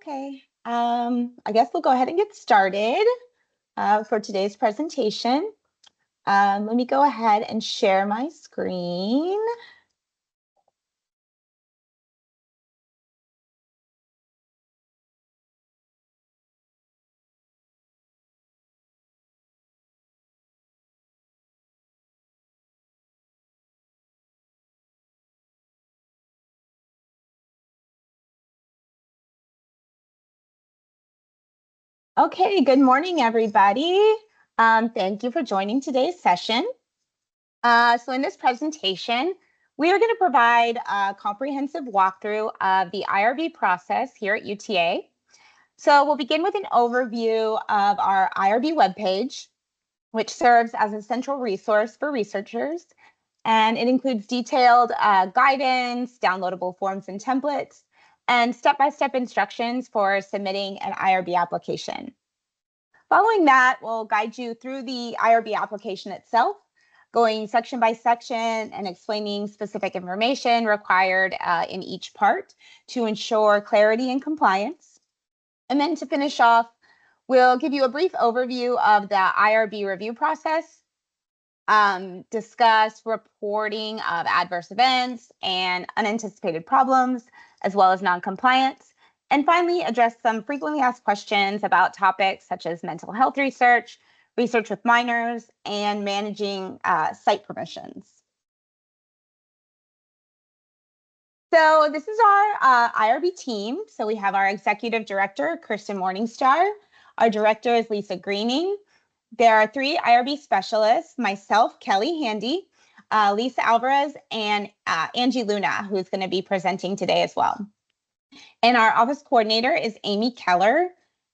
Okay, I guess we'll go ahead and get started for today's presentation. Let me go ahead and share my screen. Okay, good morning, everybody. Thank you for joining today's session. So in this presentation, we are going to provide a comprehensive walkthrough of the IRB process here at UTA. So we'll begin with an overview of our IRB webpage, which serves as a central resource for researchers. And it includes detailed guidance, downloadable forms and templates, and step-by-step instructions for submitting an IRB application. Following that, we'll guide you through the IRB application itself, going section by section and explaining specific information required in each part to ensure clarity and compliance. And then to finish off, we'll give you a brief overview of the IRB review process, discuss reporting of adverse events and unanticipated problems, as well as noncompliance, and finally address some frequently asked questions about topics such as mental health research, research with minors, and managing site permissions. So this is our IRB team. So we have our executive director, Kirsten Morningstar. Our director is Lisa Greening. There are 3 IRB specialists, myself, Kelly Handy, Lisa Alvarez, and Angie Luna, who's going to be presenting today as well. And our office coordinator is Amy Keller.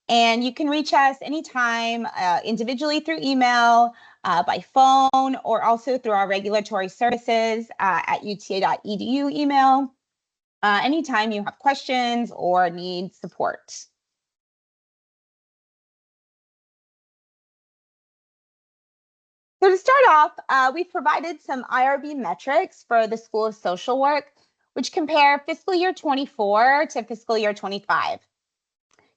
And you can reach us anytime individually through email, by phone, or also through our regulatory services at uta.edu email, anytime you have questions or need support. So to start off, we've provided some IRB metrics for the School of Social Work, which compare fiscal year 24 to fiscal year 25.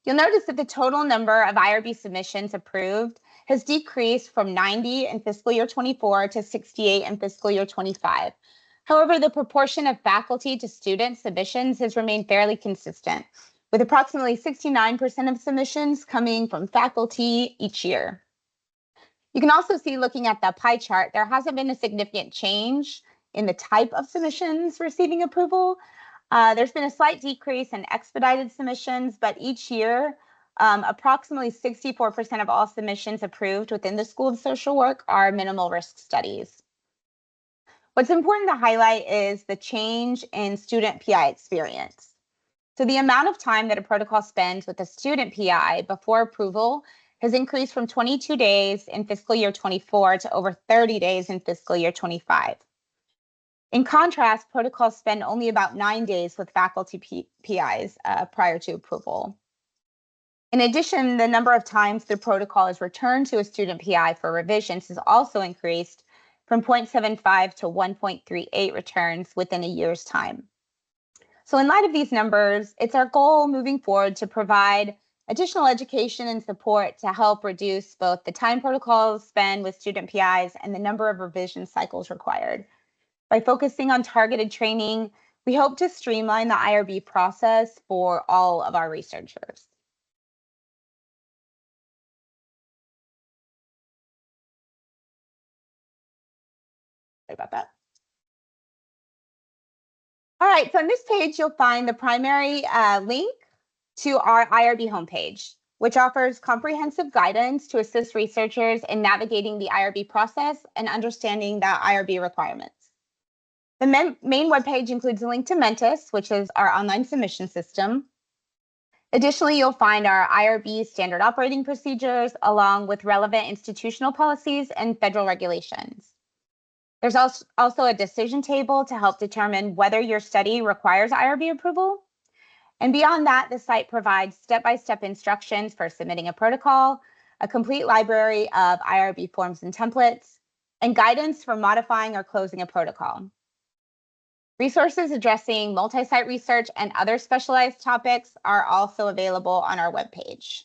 You'll notice that the total number of IRB submissions approved has decreased from 90 in fiscal year 24 to 68 in fiscal year 25. However, the proportion of faculty to student submissions has remained fairly consistent, with approximately 69% of submissions coming from faculty each year. You can also see, looking at the pie chart, there hasn't been a significant change in the type of submissions receiving approval. There's been a slight decrease in expedited submissions, but each year, approximately 64% of all submissions approved within the School of Social Work are minimal risk studies. What's important to highlight is the change in student PI experience. So the amount of time that a protocol spends with a student PI before approval has increased from 22 days in fiscal year 24 to over 30 days in fiscal year 25. In contrast, protocols spend only about 9 days with faculty PIs prior to approval. In addition, the number of times the protocol is returned to a student PI for revisions has also increased from 0.75 to 1.38 returns within a year's time. So in light of these numbers, it's our goal moving forward to provide additional education and support to help reduce both the time protocols spend with student PIs and the number of revision cycles required. By focusing on targeted training, we hope to streamline the IRB process for all of our researchers. Sorry about that. All right, so on this page, you'll find the primary link to our IRB homepage, which offers comprehensive guidance to assist researchers in navigating the IRB process and understanding the IRB requirements. The main webpage includes a link to Mentis, which is our online submission system. Additionally, you'll find our IRB standard operating procedures, along with relevant institutional policies and federal regulations. There's also a decision table to help determine whether your study requires IRB approval. And beyond that, the site provides step-by-step instructions for submitting a protocol, a complete library of IRB forms and templates, and guidance for modifying or closing a protocol. Resources addressing multi-site research and other specialized topics are also available on our webpage.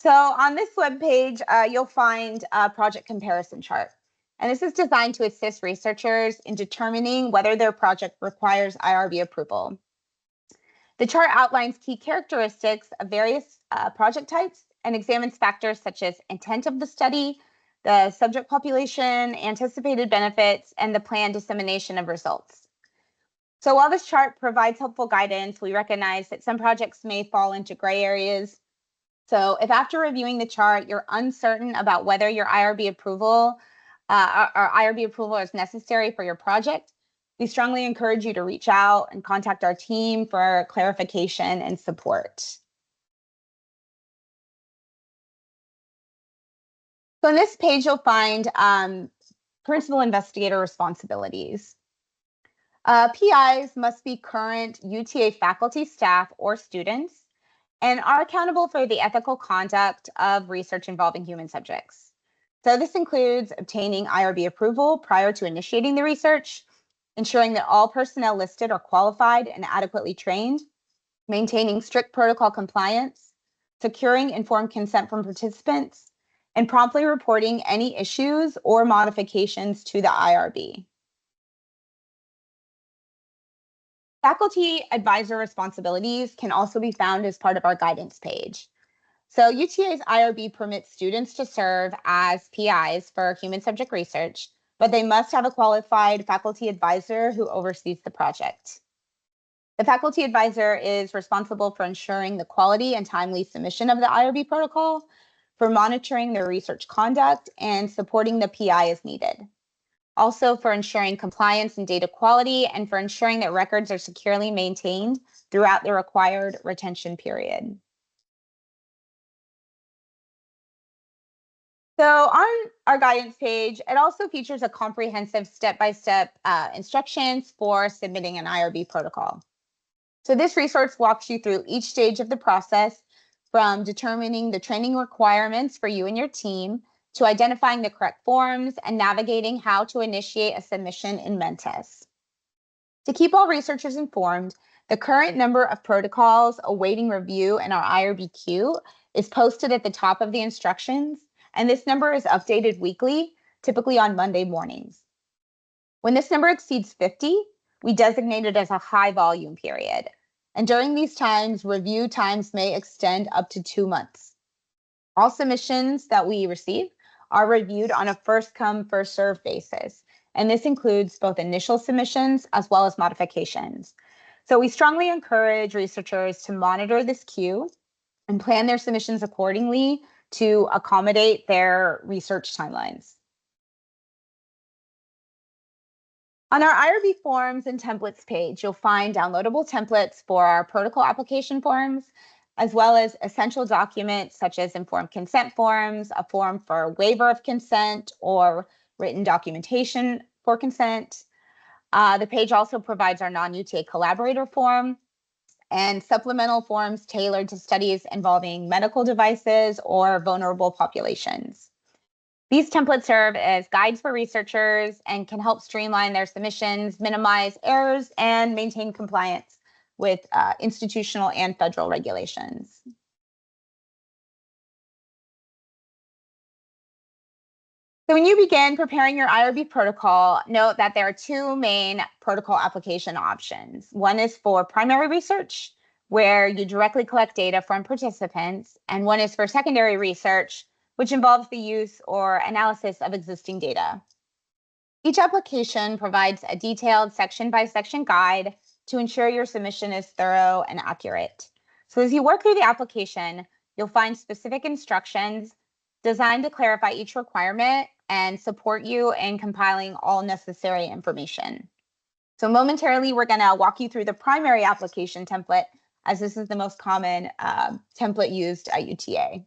So on this webpage, you'll find a project comparison chart. And this is designed to assist researchers in determining whether their project requires IRB approval. The chart outlines key characteristics of various project types and examines factors such as intent of the study, the subject population, anticipated benefits, and the planned dissemination of results. So while this chart provides helpful guidance, we recognize that some projects may fall into gray areas. So if after reviewing the chart, you're uncertain about whether your IRB approval or IRB approval is necessary for your project, we strongly encourage you to reach out and contact our team for clarification and support. So on this page, you'll find principal investigator responsibilities. PIs must be current UTA faculty, staff, or students, and are accountable for the ethical conduct of research involving human subjects. So this includes obtaining IRB approval prior to initiating the research, ensuring that all personnel listed are qualified and adequately trained, maintaining strict protocol compliance, securing informed consent from participants, and promptly reporting any issues or modifications to the IRB. Faculty advisor responsibilities can also be found as part of our guidance page. So UTA's IRB permits students to serve as PIs for human subject research, but they must have a qualified faculty advisor who oversees the project. The faculty advisor is responsible for ensuring the quality and timely submission of the IRB protocol, for monitoring the research conduct, and supporting the PI as needed. Also for ensuring compliance and data quality, and for ensuring that records are securely maintained throughout the required retention period. So on our guidance page, it also features a comprehensive step-by-step instructions for submitting an IRB protocol. So this resource walks you through each stage of the process, from determining the training requirements for you and your team, to identifying the correct forms and navigating how to initiate a submission in Mentis. To keep all researchers informed, the current number of protocols awaiting review in our IRB queue is posted at the top of the instructions, and this number is updated weekly, typically on Monday mornings. When this number exceeds 50, we designate it as a high volume period. And during these times, review times may extend up to 2 months. All submissions that we receive are reviewed on a first come, first served basis. And this includes both initial submissions as well as modifications. So we strongly encourage researchers to monitor this queue and plan their submissions accordingly to accommodate their research timelines. On our IRB forms and templates page, you'll find downloadable templates for our protocol application forms, as well as essential documents such as informed consent forms, a form for waiver of consent, or written documentation for consent. The page also provides our non-UTA collaborator form and supplemental forms tailored to studies involving medical devices or vulnerable populations. These templates serve as guides for researchers and can help streamline their submissions, minimize errors, and maintain compliance with institutional and federal regulations. So when you begin preparing your IRB protocol, note that there are 2 main protocol application options. One is for primary research, where you directly collect data from participants, and one is for secondary research, which involves the use or analysis of existing data. Each application provides a detailed section-by-section guide to ensure your submission is thorough and accurate. So as you work through the application, you'll find specific instructions designed to clarify each requirement and support you in compiling all necessary information. So momentarily, we're going to walk you through the primary application template, as this is the most common template used at UTA.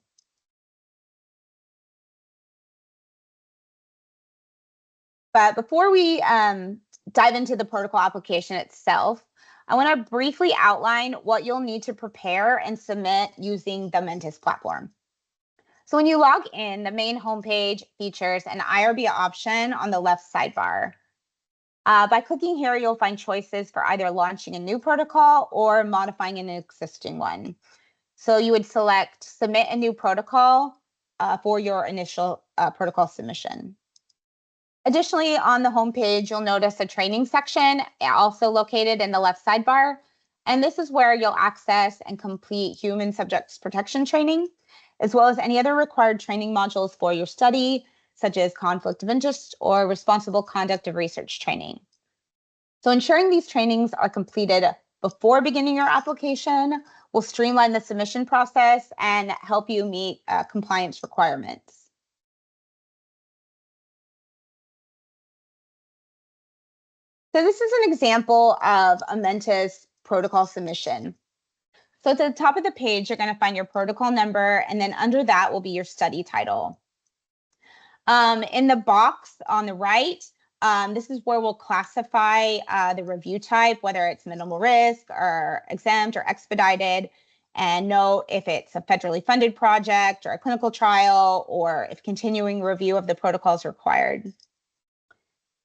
But before we dive into the protocol application itself, I want to briefly outline what you'll need to prepare and submit using the Mentis platform. So when you log in, the main homepage features an IRB option on the left sidebar. By clicking here, you'll find choices for either launching a new protocol or modifying an existing one. So you would select submit a new protocol for your initial protocol submission. Additionally, on the homepage, you'll notice a training section also located in the left sidebar. And this is where you'll access and complete human subjects protection training, as well as any other required training modules for your study, such as conflict of interest or responsible conduct of research training. So ensuring these trainings are completed before beginning your application will streamline the submission process and help you meet compliance requirements. So this is an example of a Mentis protocol submission. So at the top of the page, you're going to find your protocol number, and then under that will be your study title. In the box on the right, this is where we'll classify the review type, whether it's minimal risk or exempt or expedited, and note if it's a federally funded project or a clinical trial, or if continuing review of the protocol is required.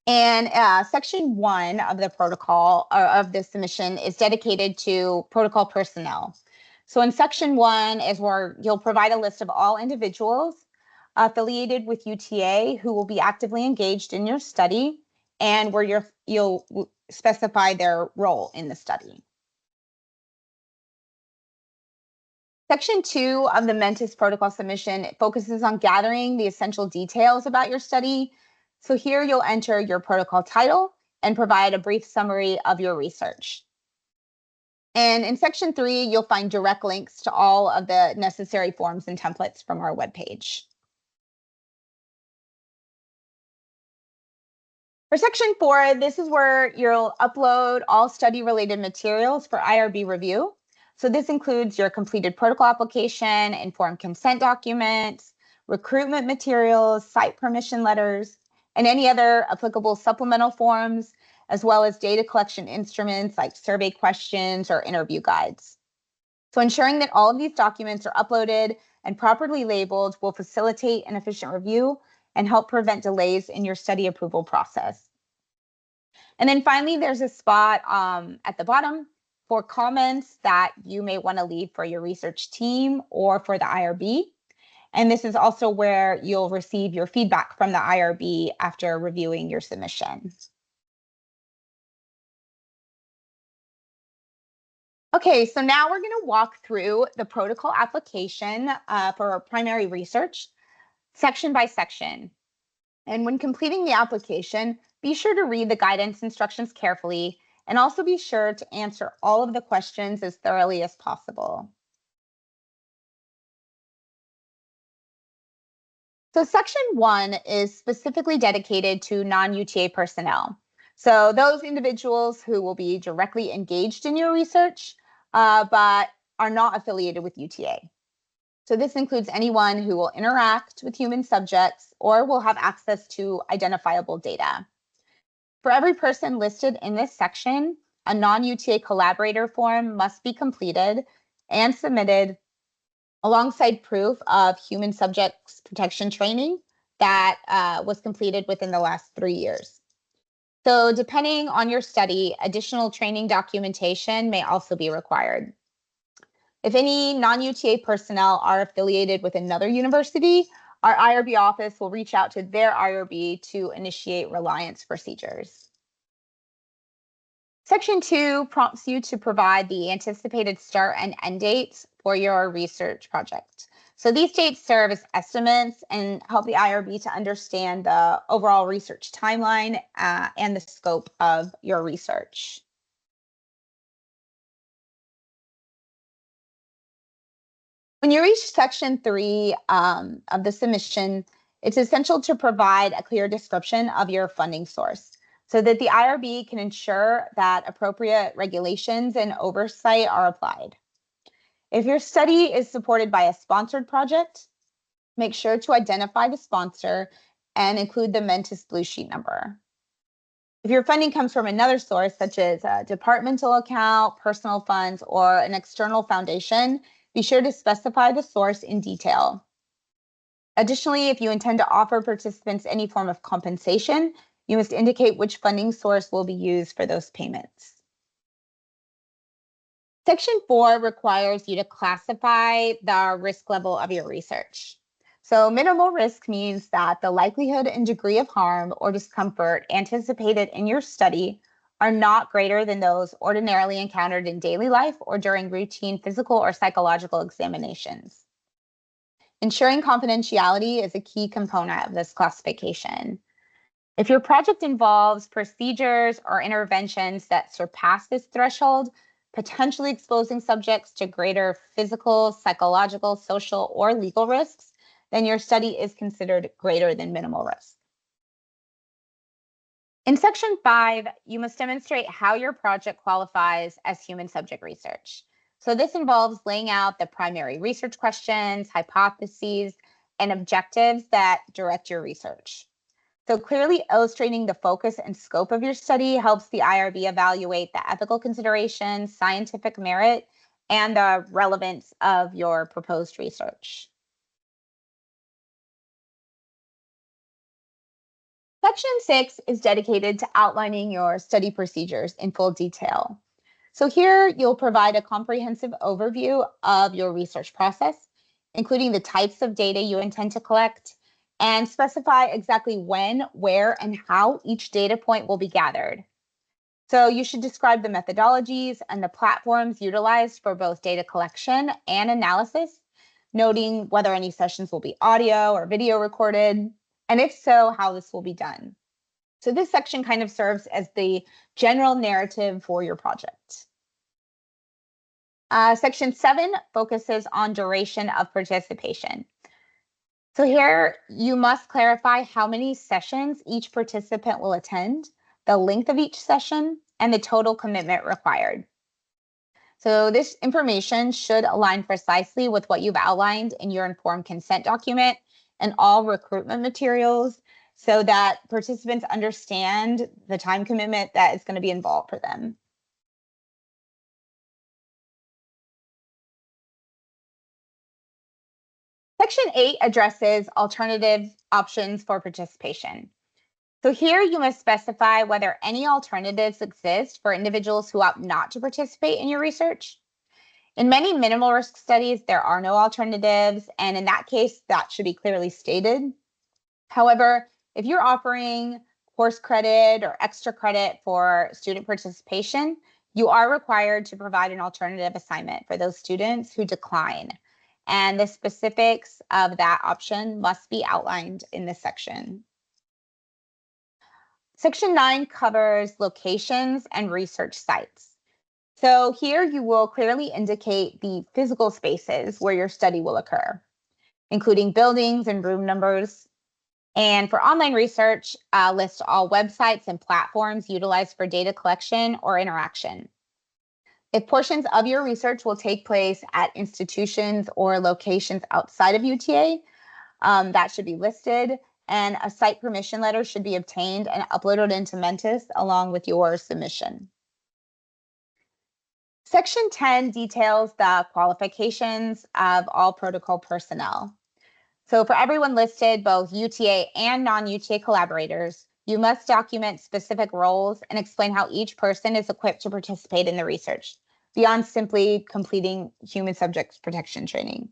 And section 1 of the protocol or of the submission is dedicated to protocol personnel. So in section 1 is where you'll provide a list of all individuals affiliated with UTA who will be actively engaged in your study, and where you'll specify their role in the study. Section 2 of the Mentis protocol submission focuses on gathering the essential details about your study. So here you'll enter your protocol title and provide a brief summary of your research. And in section 3, you'll find direct links to all of the necessary forms and templates from our webpage. For section 4, this is where you'll upload all study-related materials for IRB review. So this includes your completed protocol application, informed consent documents, recruitment materials, site permission letters, and any other applicable supplemental forms, as well as data collection instruments like survey questions or interview guides. So ensuring that all of these documents are uploaded and properly labeled will facilitate an efficient review and help prevent delays in your study approval process. And then finally, there's a spot at the bottom for comments that you may want to leave for your research team or for the IRB. And this is also where you'll receive your feedback from the IRB after reviewing your submission. Okay, so now we're going to walk through the protocol application for primary research, section by section. And when completing the application, be sure to read the guidance instructions carefully, and also be sure to answer all of the questions as thoroughly as possible. So section 1 is specifically dedicated to non-UTA personnel. So those individuals who will be directly engaged in your research, but are not affiliated with UTA. So this includes anyone who will interact with human subjects or will have access to identifiable data. For every person listed in this section, a non-UTA collaborator form must be completed and submitted alongside proof of human subjects protection training that was completed within the last 3 years. So depending on your study, additional training documentation may also be required. If any non-UTA personnel are affiliated with another university, our IRB office will reach out to their IRB to initiate reliance procedures. Section 2 prompts you to provide the anticipated start and end dates for your research project. So these dates serve as estimates and help the IRB to understand the overall research timeline and the scope of your research. When you reach section 3 of the submission, it's essential to provide a clear description of your funding source so that the IRB can ensure that appropriate regulations and oversight are applied. If your study is supported by a sponsored project, make sure to identify the sponsor and include the Mentis Blue Sheet number. If your funding comes from another source, such as a departmental account, personal funds, or an external foundation, be sure to specify the source in detail. Additionally, if you intend to offer participants any form of compensation, you must indicate which funding source will be used for those payments. Section 4 requires you to classify the risk level of your research. So minimal risk means that the likelihood and degree of harm or discomfort anticipated in your study are not greater than those ordinarily encountered in daily life or during routine physical or psychological examinations. Ensuring confidentiality is a key component of this classification. If your project involves procedures or interventions that surpass this threshold, potentially exposing subjects to greater physical, psychological, social, or legal risks, then your study is considered greater than minimal risk. In Section 5, you must demonstrate how your project qualifies as human subject research. So this involves laying out the primary research questions, hypotheses, and objectives that direct your research. So clearly illustrating the focus and scope of your study helps the IRB evaluate the ethical considerations, scientific merit, and the relevance of your proposed research. Section 6 is dedicated to outlining your study procedures in full detail. So here you'll provide a comprehensive overview of your research process, including the types of data you intend to collect, and specify exactly when, where, and how each data point will be gathered. So you should describe the methodologies and the platforms utilized for both data collection and analysis, noting whether any sessions will be audio or video recorded, and if so, how this will be done. So this section kind of serves as the general narrative for your project. Section 7 focuses on duration of participation. So here you must clarify how many sessions each participant will attend, the length of each session, and the total commitment required. So this information should align precisely with what you've outlined in your informed consent document and all recruitment materials so that participants understand the time commitment that is going to be involved for them. Section 8 addresses alternative options for participation. So here you must specify whether any alternatives exist for individuals who opt not to participate in your research. In many minimal risk studies, there are no alternatives, and in that case, that should be clearly stated. However, if you're offering course credit or extra credit for student participation, you are required to provide an alternative assignment for those students who decline. And the specifics of that option must be outlined in this section. Section 9 covers locations and research sites. So here you will clearly indicate the physical spaces where your study will occur, including buildings and room numbers. And for online research, list all websites and platforms utilized for data collection or interaction. If portions of your research will take place at institutions or locations outside of UTA, that should be listed, and a site permission letter should be obtained and uploaded into Mentis along with your submission. Section 10 details the qualifications of all protocol personnel. So for everyone listed, both UTA and non-UTA collaborators, you must document specific roles and explain how each person is equipped to participate in the research, beyond simply completing human subjects protection training.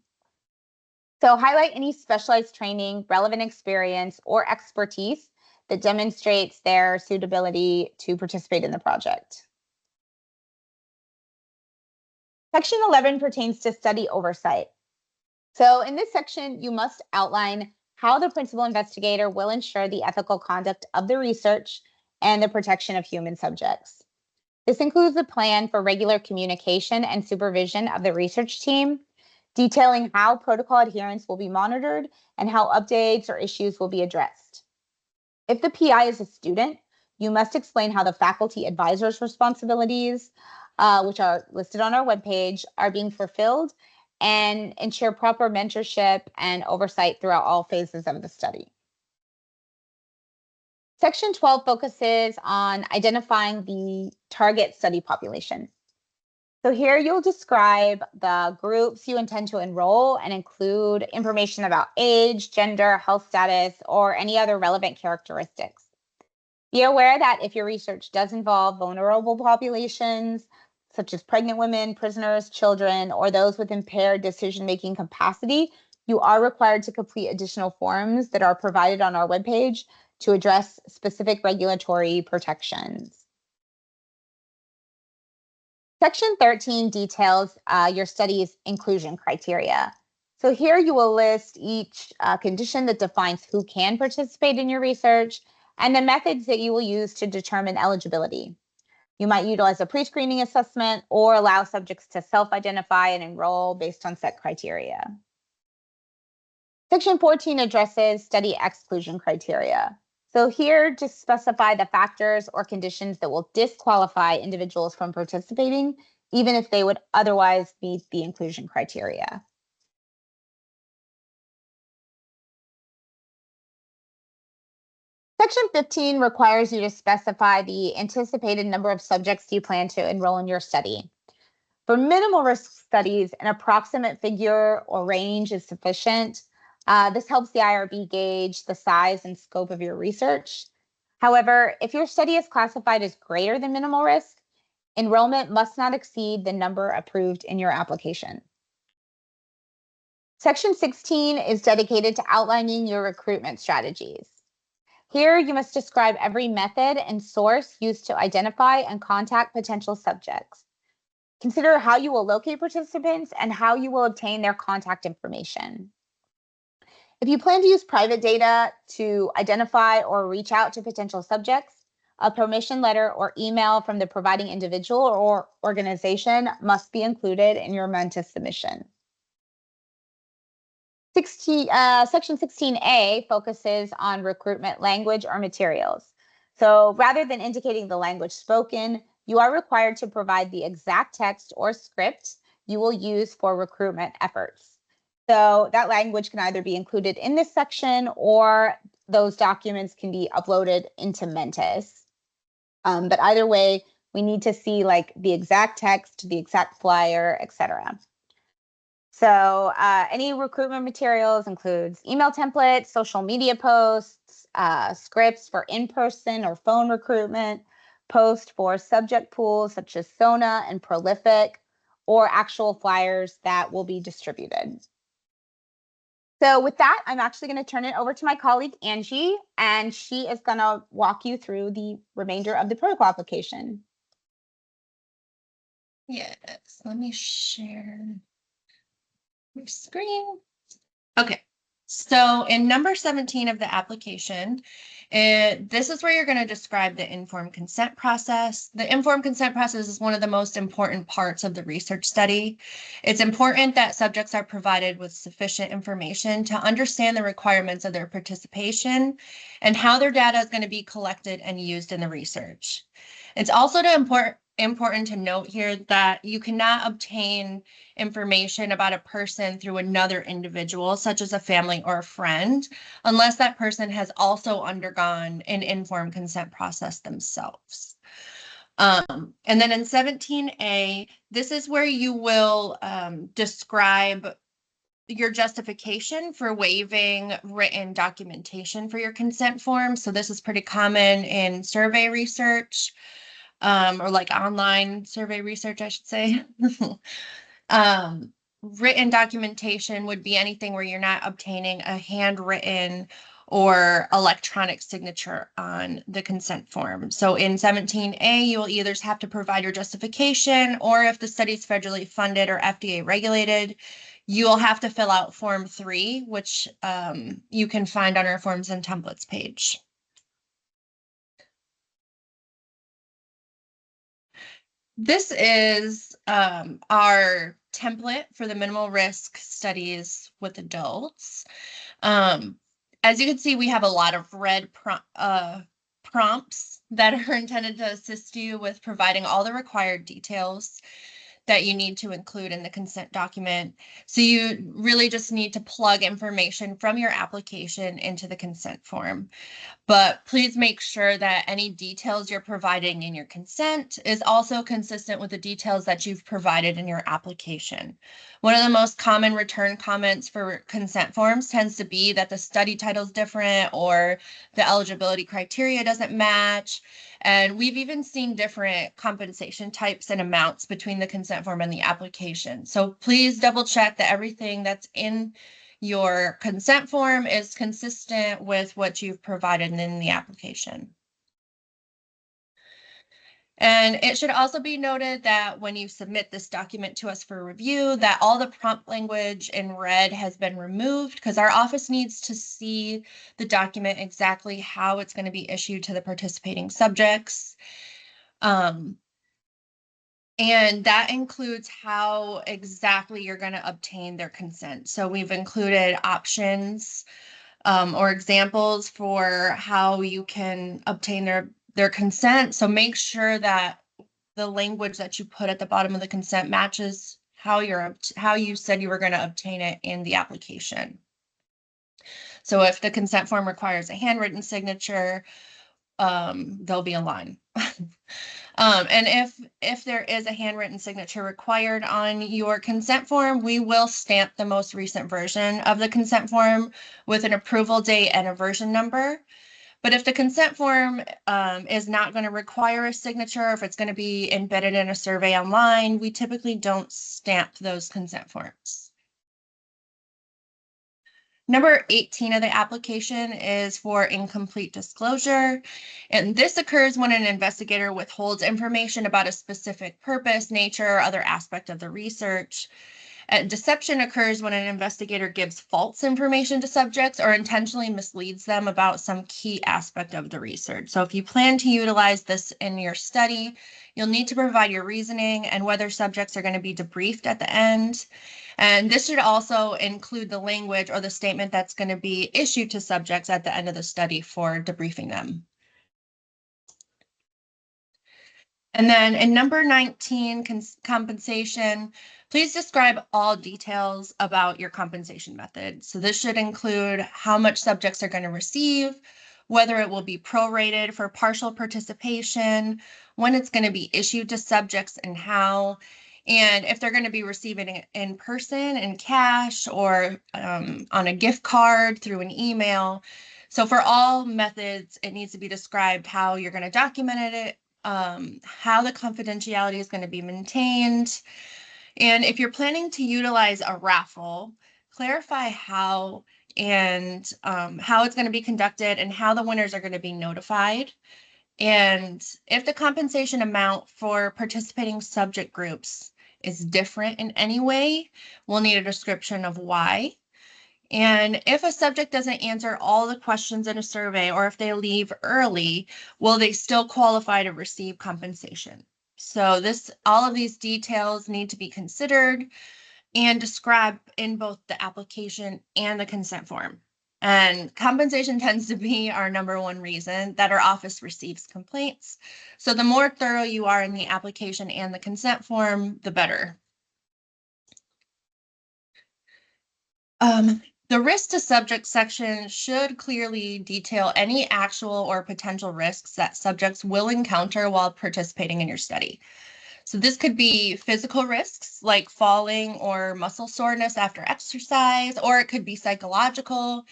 So highlight any specialized training, relevant experience, or expertise that demonstrates their suitability to participate in the project. Section 11 pertains to study oversight. So in this section, you must outline how the principal investigator will ensure the ethical conduct of the research and the protection of human subjects. This includes a plan for regular communication and supervision of the research team, detailing how protocol adherence will be monitored and how updates or issues will be addressed. If the PI is a student, you must explain how the faculty advisor's responsibilities, which are listed on our webpage, are being fulfilled and ensure proper mentorship and oversight throughout all phases of the study. Section 12 focuses on identifying the target study population. So here you'll describe the groups you intend to enroll and include information about age, gender, health status, or any other relevant characteristics. Be aware that if your research does involve vulnerable populations, such as pregnant women, prisoners, children, or those with impaired decision-making capacity, you are required to complete additional forms that are provided on our webpage to address specific regulatory protections. Section 13 details your study's inclusion criteria. So here you will list each condition that defines who can participate in your research and the methods that you will use to determine eligibility. You might utilize a pre-screening assessment or allow subjects to self-identify and enroll based on set criteria. Section 14 addresses study exclusion criteria. So here, just specify the factors or conditions that will disqualify individuals from participating, even if they would otherwise meet the inclusion criteria. Section 15 requires you to specify the anticipated number of subjects you plan to enroll in your study. For minimal risk studies, an approximate figure or range is sufficient. This helps the IRB gauge the size and scope of your research. However, if your study is classified as greater than minimal risk, enrollment must not exceed the number approved in your application. Section 16 is dedicated to outlining your recruitment strategies. Here, you must describe every method and source used to identify and contact potential subjects. Consider how you will locate participants and how you will obtain their contact information. If you plan to use private data to identify or reach out to potential subjects, a permission letter or email from the providing individual or organization must be included in your Menta submission. Section 16A focuses on recruitment language or materials. So rather than indicating the language spoken, you are required to provide the exact text or script you will use for recruitment efforts. So that language can either be included in this section or those documents can be uploaded into Mentis. But either way, we need to see like the exact text, the exact flyer, etc. So any recruitment materials includes email templates, social media posts, scripts for in-person or phone recruitment, posts for subject pools such as Sona and Prolific, or actual flyers that will be distributed. So with that, I'm actually going to turn it over to my colleague, Angie, and she is going to walk you through the remainder of the protocol application. Yes, let me share my screen. Okay, so in number 17 of the application, this is where you're going to describe the informed consent process. The informed consent process is one of the most important parts of the research study. It's important that subjects are provided with sufficient information to understand the requirements of their participation and how their data is going to be collected and used in the research. It's also important to note here that you cannot obtain information about a person through another individual, such as a family or a friend, unless that person has also undergone an informed consent process themselves. And then in 17A, this is where you will describe your justification for waiving written documentation for your consent form. So this is pretty common in survey research. Or like online survey research, I should say. Written documentation would be anything where you're not obtaining a handwritten or electronic signature on the consent form. So in 17A, you will either have to provide your justification, or if the study is federally funded or FDA regulated, you will have to fill out Form 3, which you can find on our Forms and Templates page. This is our template for the minimal risk studies with adults. As you can see, we have a lot of red prompts that are intended to assist you with providing all the required details. that you need to include in the consent document. So you really just need to plug information from your application into the consent form. But please make sure that any details you're providing in your consent is also consistent with the details that you've provided in your application. One of the most common return comments for consent forms tends to be that the study title is different or the eligibility criteria doesn't match. And we've even seen different compensation types and amounts between the consent form and the application. So please double check that everything that's in your consent form is consistent with what you've provided in the application. And it should also be noted that when you submit this document to us for review, that all the prompt language in red has been removed because our office needs to see the document exactly how it's going to be issued to the participating subjects. And that includes how exactly you're going to obtain their consent. So we've included options or examples for how you can obtain their consent. So make sure that the language that you put at the bottom of the consent matches how you said you were going to obtain it in the application. So if the consent form requires a handwritten signature, they'll be in line. And if there is a handwritten signature required on your consent form, we will stamp the most recent version of the consent form with an approval date and a version number. But if the consent form is not going to require a signature, if it's going to be embedded in a survey online, we typically don't stamp those consent forms. Number 18 of the application is for incomplete disclosure. And this occurs when an investigator withholds information about a specific purpose, nature, or other aspect of the research. Deception occurs when an investigator gives false information to subjects or intentionally misleads them about some key aspect of the research. So if you plan to utilize this in your study, you'll need to provide your reasoning and whether subjects are going to be debriefed at the end. And this should also include the language or the statement that's going to be issued to subjects at the end of the study for debriefing them. And then in number 19, compensation, please describe all details about your compensation method. So this should include how much subjects are going to receive, whether it will be prorated for partial participation, when it's going to be issued to subjects and how, and if they're going to be receiving it in person in cash or on a gift card through an email. So for all methods, it needs to be described how you're going to document it, how the confidentiality is going to be maintained. And if you're planning to utilize a raffle, clarify how and how it's going to be conducted and how the winners are going to be notified. And if the compensation amount for participating subject groups is different in any way, we'll need a description of why. And if a subject doesn't answer all the questions in a survey, or if they leave early, will they still qualify to receive compensation? So all of these details need to be considered and described in both the application and the consent form. And compensation tends to be our number one reason that our office receives complaints. So the more thorough you are in the application and the consent form, the better. The risk to subject section should clearly detail any actual or potential risks that subjects will encounter while participating in your study. So this could be physical risks like falling or muscle soreness after exercise, or it could be psychological.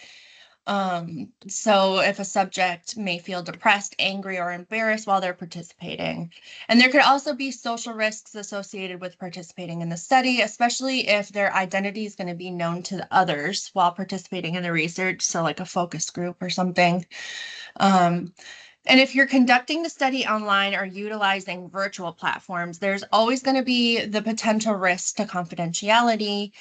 So if a subject may feel depressed, angry, or embarrassed while they're participating. And there could also be social risks associated with participating in the study, especially if their identity is going to be known to others while participating in the research, so like a focus group or something. And if you're conducting the study online or utilizing virtual platforms, there's always going to be the potential risk to confidentiality.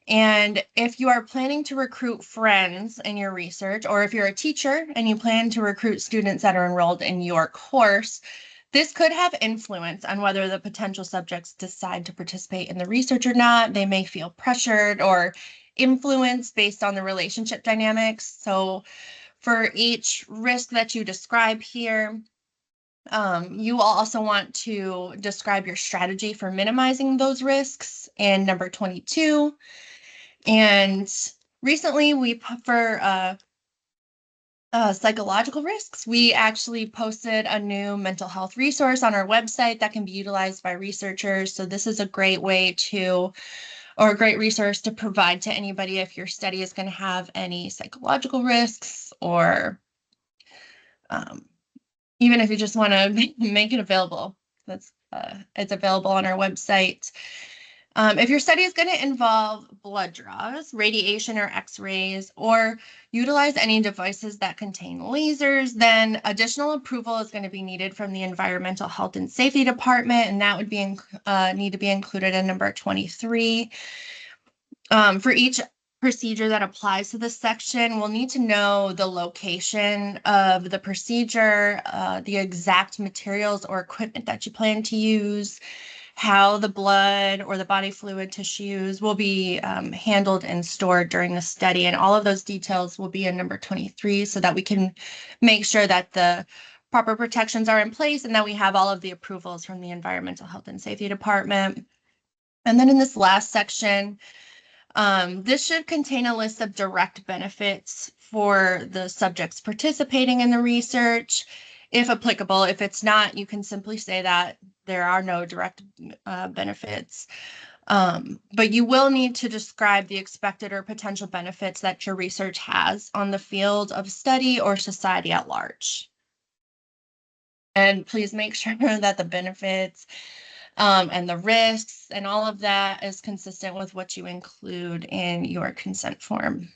And if you are planning to recruit friends in your research, or if you're a teacher and you plan to recruit students that are enrolled in your course, this could have influence on whether the potential subjects decide to participate in the research or not. They may feel pressured or influenced based on the relationship dynamics. So for each risk that you describe here, You will also want to describe your strategy for minimizing those risks in number 22. And recently, for psychological risks, we actually posted a new mental health resource on our website that can be utilized by researchers. So this is a great way to, or a great resource to provide to anybody if your study is going to have any psychological risks, or even if you just want to make it available. It's available on our website. If your study is going to involve blood draws, radiation or x-rays, or utilize any devices that contain lasers, then additional approval is going to be needed from the Environmental Health and Safety Department, and that would be need to be included in number 23. For each procedure that applies to this section, we'll need to know the location of the procedure, the exact materials or equipment that you plan to use, how the blood or the body fluid tissues will be handled and stored during the study. And all of those details will be in number 23 so that we can make sure that the proper protections are in place and that we have all of the approvals from the Environmental Health and Safety Department. And then in this last section, this should contain a list of direct benefits for the subjects participating in the research, if applicable. If it's not, you can simply say that there are no direct benefits. But you will need to describe the expected or potential benefits that your research has on the field of study or society at large. And please make sure that the benefits and the risks and all of that is consistent with what you include in your consent form.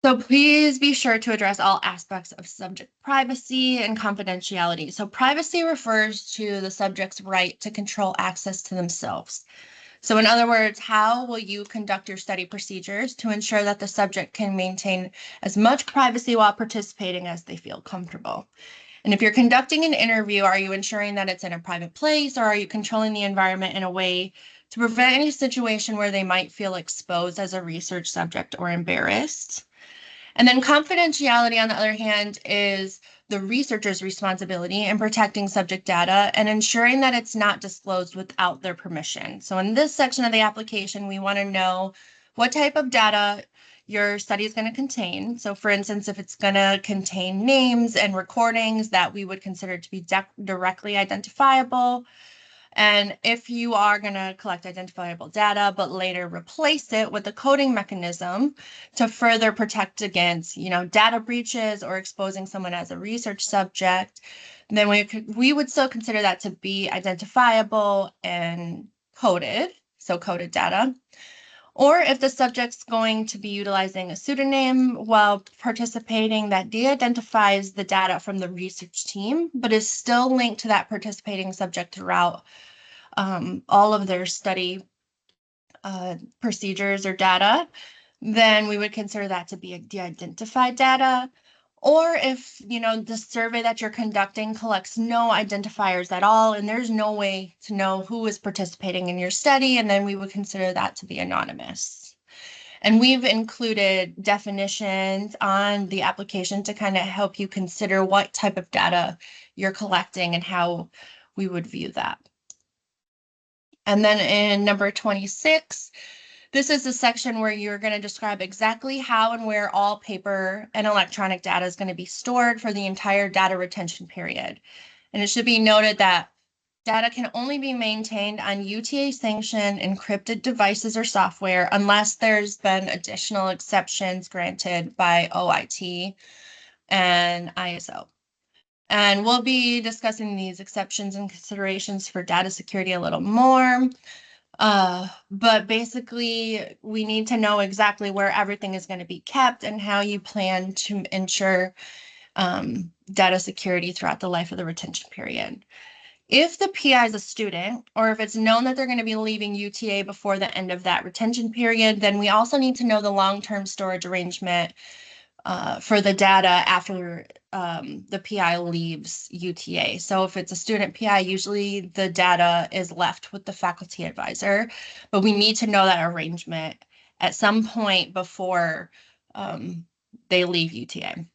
So please be sure to address all aspects of subject privacy and confidentiality. So privacy refers to the subject's right to control access to themselves. So in other words, how will you conduct your study procedures to ensure that the subject can maintain as much privacy while participating as they feel comfortable? And if you're conducting an interview, are you ensuring that it's in a private place, or are you controlling the environment in a way to prevent any situation where they might feel exposed as a research subject or embarrassed? And then confidentiality, on the other hand, is the researcher's responsibility in protecting subject data and ensuring that it's not disclosed without their permission. So in this section of the application, we want to know what type of data your study is going to contain. So for instance, if it's going to contain names and recordings that we would consider to be directly identifiable, and if you are going to collect identifiable data, but later replace it with a coding mechanism to further protect against, data breaches or exposing someone as a research subject, then we would still consider that to be identifiable and coded, so coded data. Or if the subject's going to be utilizing a pseudonym while participating that de-identifies the data from the research team, but is still linked to that participating subject throughout all of their study procedures or data, then we would consider that to be a de-identified data. Or if, the survey that you're conducting collects no identifiers at all, and there's no way to know who is participating in your study, and then we would consider that to be anonymous. And we've included definitions on the application to kind of help you consider what type of data you're collecting and how we would view that. And then in number 26, this is the section where you're going to describe exactly how and where all paper and electronic data is going to be stored for the entire data retention period. And it should be noted that data can only be maintained on UTA-sanctioned encrypted devices or software unless there's been additional exceptions granted by OIT and ISO. And we'll be discussing these exceptions and considerations for data security a little more. But basically, we need to know exactly where everything is going to be kept and how you plan to ensure data security throughout the life of the retention period. If the PI is a student, or if it's known that they're going to be leaving UTA before the end of that retention period, then we also need to know the long-term storage arrangement for the data after the PI leaves UTA. So if it's a student PI, usually the data is left with the faculty advisor, but we need to know that arrangement at some point before they leave UTA.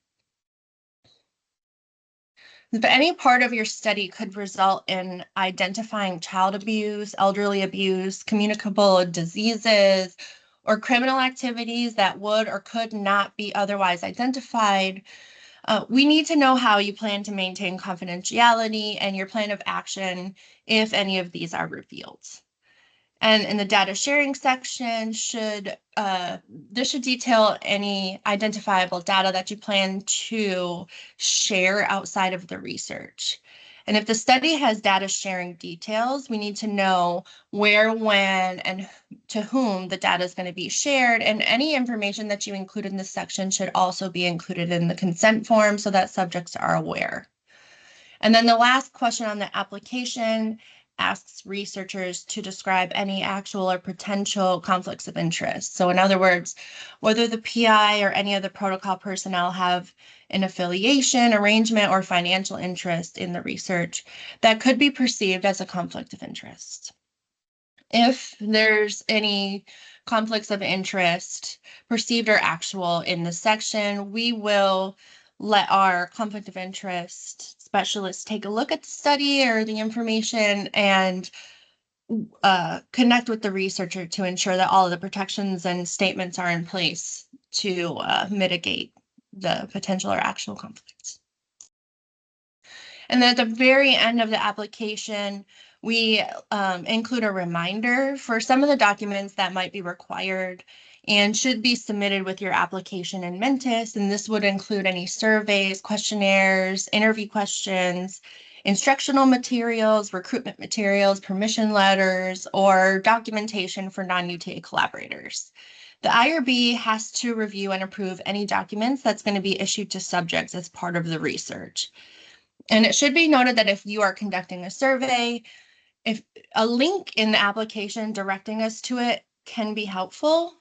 But any part of your study could result in identifying child abuse, elderly abuse, communicable diseases, or criminal activities that would or could not be otherwise identified. We need to know how you plan to maintain confidentiality and your plan of action if any of these are revealed. And in the data sharing section, this should detail any identifiable data that you plan to share outside of the research. And if the study has data sharing details, we need to know where, when, and to whom the data is going to be shared. And any information that you include in this section should also be included in the consent form so that subjects are aware. And then the last question on the application asks researchers to describe any actual or potential conflicts of interest. So in other words, whether the PI or any of the protocol personnel have an affiliation, arrangement, or financial interest in the research that could be perceived as a conflict of interest. If there's any conflicts of interest, perceived or actual in this section, we will let our conflict of interest specialists take a look at the study or the information and connect with the researcher to ensure that all of the protections and statements are in place to mitigate the potential or actual conflicts. And then at the very end of the application, we include a reminder for some of the documents that might be required and should be submitted with your application in Mentis. And this would include any surveys, questionnaires, interview questions, instructional materials, recruitment materials, permission letters, or documentation for non-UTA collaborators. The IRB has to review and approve any documents that's going to be issued to subjects as part of the research. And it should be noted that if you are conducting a survey, if a link in the application directing us to it can be helpful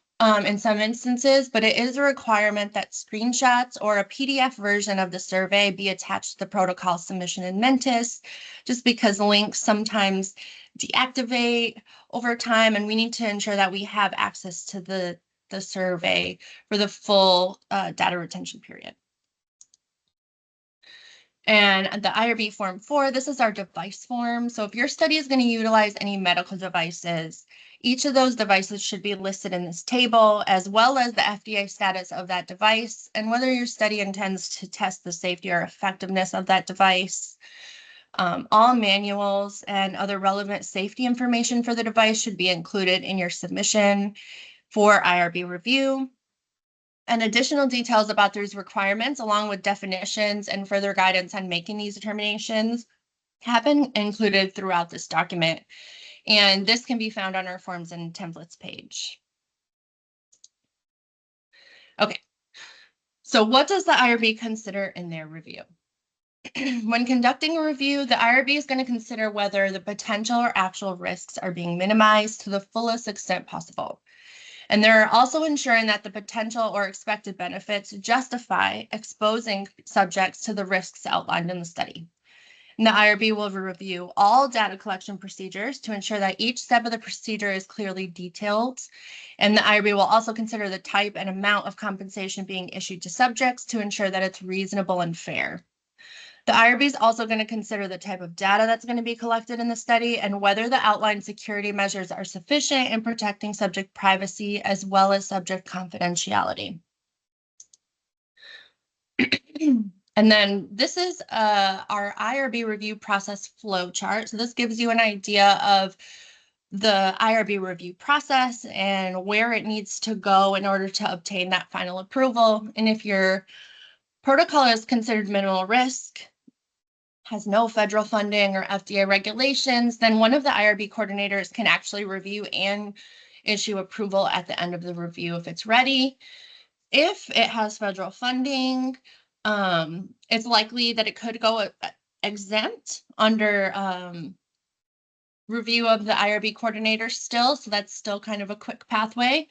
in some instances, but it is a requirement that screenshots or a PDF version of the survey be attached to the protocol submission in Mentis, just because links sometimes deactivate over time, and we need to ensure that we have access to the survey for the full data retention period. And the IRB Form 4, this is our device form. So if your study is going to utilize any medical devices, each of those devices should be listed in this table, as well as the FDA status of that device and whether your study intends to test the safety or effectiveness of that device. All manuals and other relevant safety information for the device should be included in your submission for IRB review. And additional details about these requirements, along with definitions and further guidance on making these determinations, have been included throughout this document. And this can be found on our forms and templates page. Okay, so what does the IRB consider in their review? When conducting a review, the IRB is going to consider whether the potential or actual risks are being minimized to the fullest extent possible. And they're also ensuring that the potential or expected benefits justify exposing subjects to the risks outlined in the study. And the IRB will review all data collection procedures to ensure that each step of the procedure is clearly detailed. And the IRB will also consider the type and amount of compensation being issued to subjects to ensure that it's reasonable and fair. The IRB is also going to consider the type of data that's going to be collected in the study and whether the outlined security measures are sufficient in protecting subject privacy as well as subject confidentiality. And then this is our IRB review process flow chart. So this gives you an idea of the IRB review process and where it needs to go in order to obtain that final approval. And if your protocol is considered minimal risk, has no federal funding or FDA regulations, then one of the IRB coordinators can actually review and issue approval at the end of the review if it's ready. If it has federal funding, it's likely that it could go exempt under review of the IRB coordinator still, so that's still kind of a quick pathway.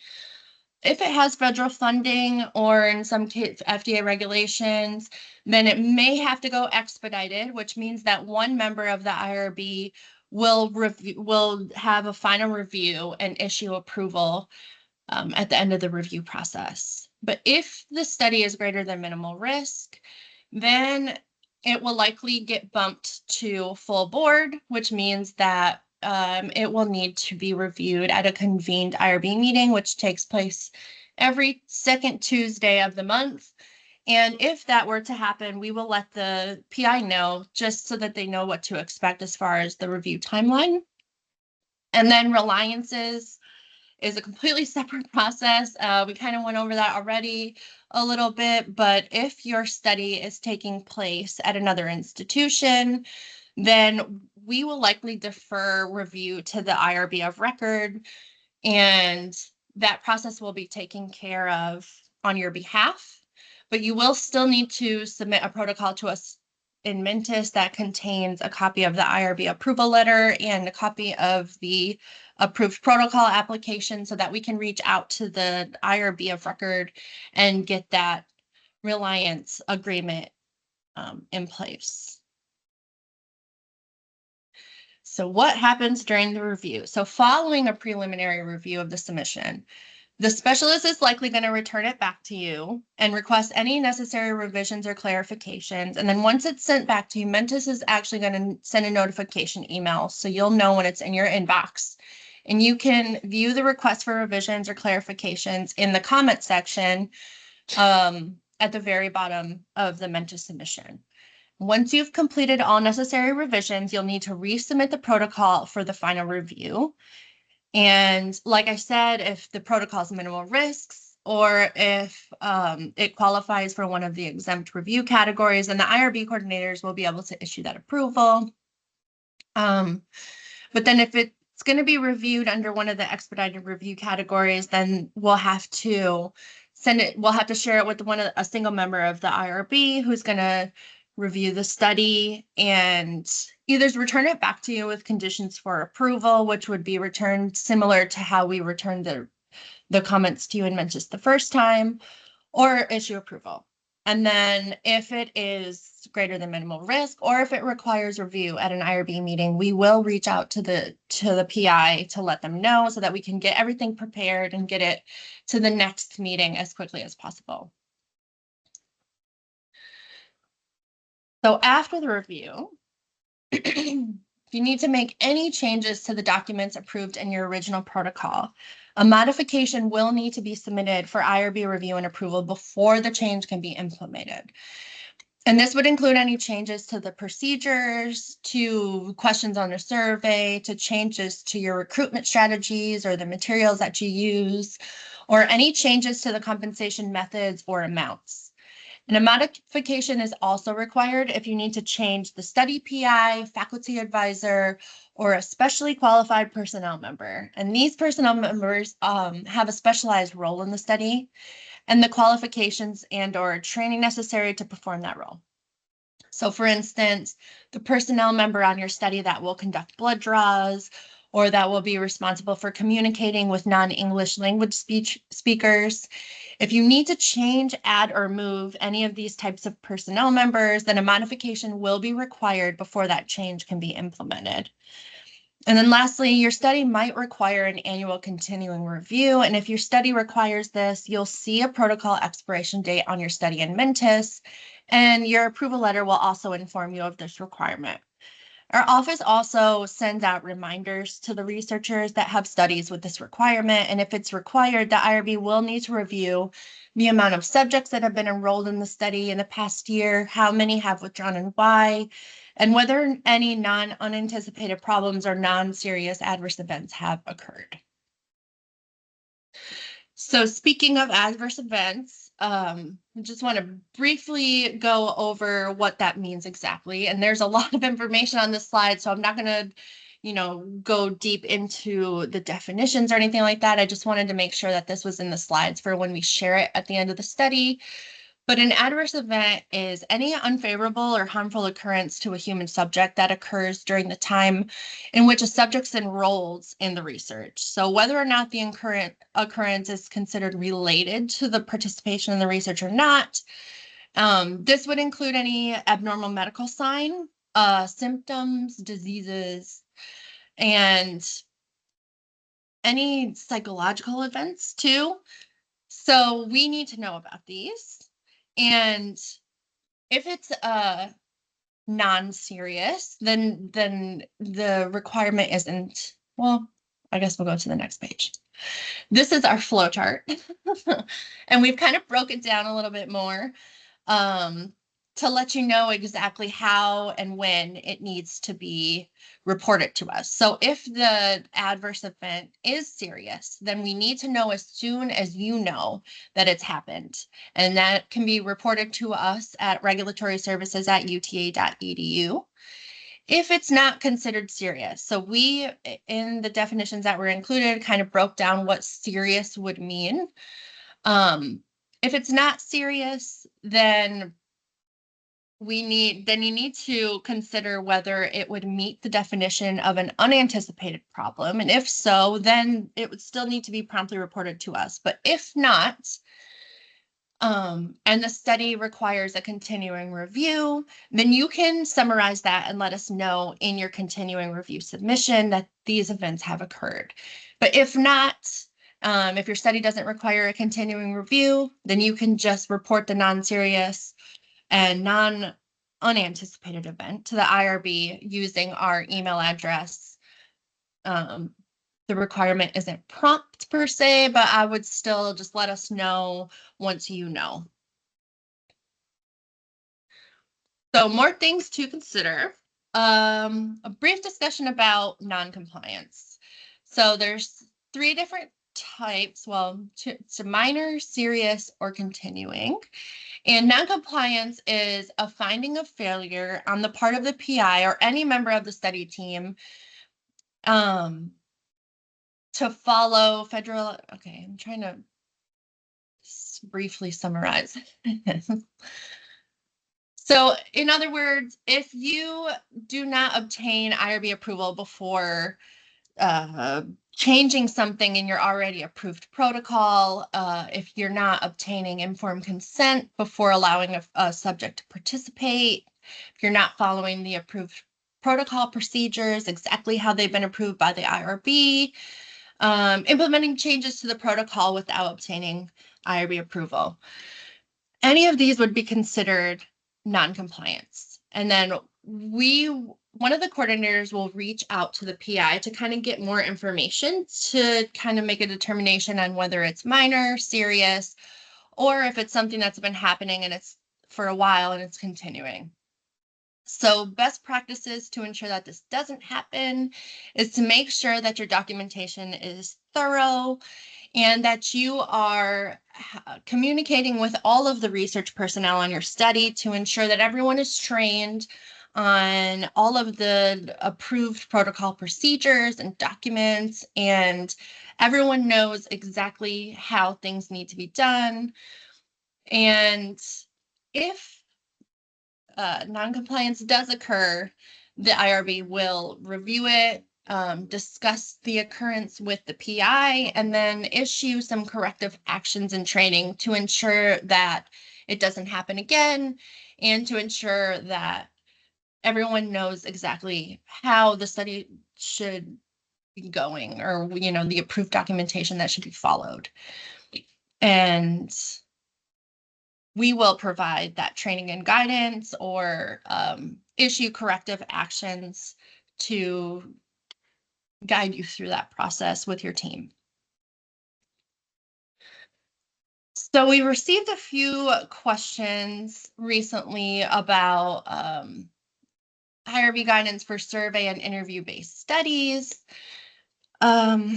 If it has federal funding or in some case FDA regulations, then it may have to go expedited, which means that one member of the IRB will have a final review and issue approval at the end of the review process. But if the study is greater than minimal risk, then it will likely get bumped to full board, which means that it will need to be reviewed at a convened IRB meeting, which takes place every second Tuesday of the month. And if that were to happen, we will let the PI know just so that they know what to expect as far as the review timeline. And then reliances is a completely separate process. We kind of went over that already a little bit, but if your study is taking place at another institution, then we will likely defer review to the IRB of record, and that process will be taken care of on your behalf. But you will still need to submit a protocol to us in Mentis that contains a copy of the IRB approval letter and a copy of the approved protocol application so that we can reach out to the IRB of record and get that reliance agreement in place. So what happens during the review? So following a preliminary review of the submission, the specialist is likely going to return it back to you and request any necessary revisions or clarifications. And then once it's sent back to you, Mentis is actually going to send a notification email so you'll know when it's in your inbox. And you can view the request for revisions or clarifications in the comment section at the very bottom of the Mentis submission. Once you've completed all necessary revisions, you'll need to resubmit the protocol for the final review. And like I said, if the protocol is minimal risks or if it qualifies for one of the exempt review categories, then the IRB coordinators will be able to issue that approval. But then if it's going to be reviewed under one of the expedited review categories, then we'll have to share it with a single member of the IRB who's going to review the study and either return it back to you with conditions for approval, which would be returned similar to how we returned the comments to you in Mentis the first time, or issue approval. And then if it is greater than minimal risk, or if it requires review at an IRB meeting, we will reach out to the PI to let them know so that we can get everything prepared and get it to the next meeting as quickly as possible. So after the review, if you need to make any changes to the documents approved in your original protocol, a modification will need to be submitted for IRB review and approval before the change can be implemented. And this would include any changes to the procedures, to questions on the survey, to changes to your recruitment strategies or the materials that you use, or any changes to the compensation methods or amounts. And a modification is also required if you need to change the study PI, faculty advisor, or a specially qualified personnel member. And these personnel members have a specialized role in the study and the qualifications and/or training necessary to perform that role. So for instance, the personnel member on your study that will conduct blood draws or that will be responsible for communicating with non-English language speakers. If you need to change, add, or move any of these types of personnel members, then a modification will be required before that change can be implemented. And then lastly, your study might require an annual continuing review. And if your study requires this, you'll see a protocol expiration date on your study in Mentis, and your approval letter will also inform you of this requirement. Our office also sends out reminders to the researchers that have studies with this requirement. And if it's required, the IRB will need to review the amount of subjects that have been enrolled in the study in the past year, how many have withdrawn and why, and whether any non-unanticipated problems or non-serious adverse events have occurred. So speaking of adverse events, I just want to briefly go over what that means exactly. And there's a lot of information on this slide, so I'm not going to, go deep into the definitions or anything like that. I just wanted to make sure that this was in the slides for when we share it at the end of the study. But an adverse event is any unfavorable or harmful occurrence to a human subject that occurs during the time in which a subject's enrolled in the research. So whether or not the occurrence is considered related to the participation in the research or not, this would include any abnormal medical sign, symptoms, diseases, and any psychological events too. So we need to know about these. And if it's non-serious, then the requirement isn't, well, I guess we'll go to the next page. This is our flow chart. And we've kind of broke it down a little bit more to let you know exactly how and when it needs to be reported to us. So if the adverse event is serious, then we need to know as soon as you know that it's happened. And that can be reported to us at regulatoryservices@uta.edu if it's not considered serious. So we, in the definitions that were included, kind of broke down what serious would mean. If it's not serious, then you need to consider whether it would meet the definition of an unanticipated problem. And if so, then it would still need to be promptly reported to us. But if not, and the study requires a continuing review, then you can summarize that and let us know in your continuing review submission that these events have occurred. But if not, if your study doesn't require a continuing review, then you can just report the non-serious and non-unanticipated event to the IRB using our email address. The requirement isn't prompt per se, but I would still just let us know once you know. So more things to consider. A brief discussion about non-compliance. So there's 3 different types. Well, it's a minor, serious, or continuing. And non-compliance is a finding of failure on the part of the PI or any member of the study team to follow federal. Okay, I'm trying to briefly summarize. So in other words, if you do not obtain IRB approval before changing something in your already approved protocol, if you're not obtaining informed consent before allowing a subject to participate, if you're not following the approved protocol procedures, exactly how they've been approved by the IRB, implementing changes to the protocol without obtaining IRB approval. Any of these would be considered non-compliance. And then one of the coordinators will reach out to the PI to kind of get more information to kind of make a determination on whether it's minor, serious, or if it's something that's been happening and it's for a while and it's continuing. So best practices to ensure that this doesn't happen is to make sure that your documentation is thorough and that you are communicating with all of the research personnel on your study to ensure that everyone is trained on all of the approved protocol procedures and documents, and everyone knows exactly how things need to be done. And if non-compliance does occur, the IRB will review it, discuss the occurrence with the PI, and then issue some corrective actions and training to ensure that it doesn't happen again and to ensure that everyone knows exactly how the study should be going, or, the approved documentation that should be followed. And we will provide that training and guidance or issue corrective actions to guide you through that process with your team. So we received a few questions recently about IRB guidance for survey and interview-based studies. So